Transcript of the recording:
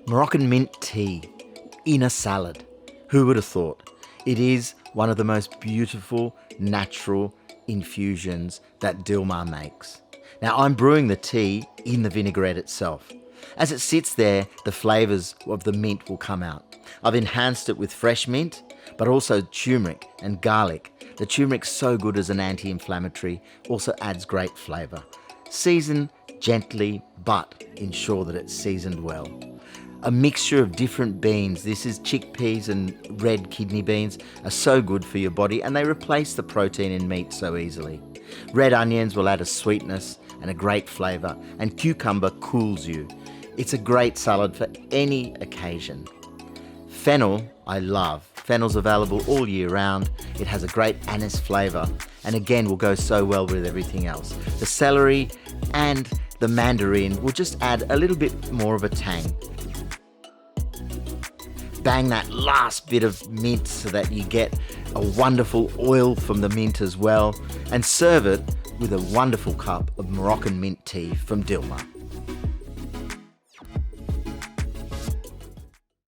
Moroccan mint tea in a salad. Who would have thought? It is one of the most beautiful natural infusions that Dilmah makes. Now I'm brewing the tea in the vinaigrette itself. As it sits there, the flavours of the mint will come out. I've enhanced it with fresh mint, but also turmeric and garlic. The turmeric's so good as an anti-inflammatory, also adds great flavour. Season gently, but ensure that it's seasoned well. A mixture of different beans, this is chickpeas and red kidney beans, are so good for your body and they replace the protein in meat so easily. Red onions will add a sweetness and a great flavour, and cucumber cools you. It's a great salad for any occasion. Fennel, I love. Fennel's available all year round. It has a great anise flavour and again will go so well with everything else. The celery and the mandarin will just add a little bit more of a tang. Bang that last bit of mint so that you get a wonderful oil from the mint as well, and serve it with a wonderful cup of Moroccan mint tea from Dilmah.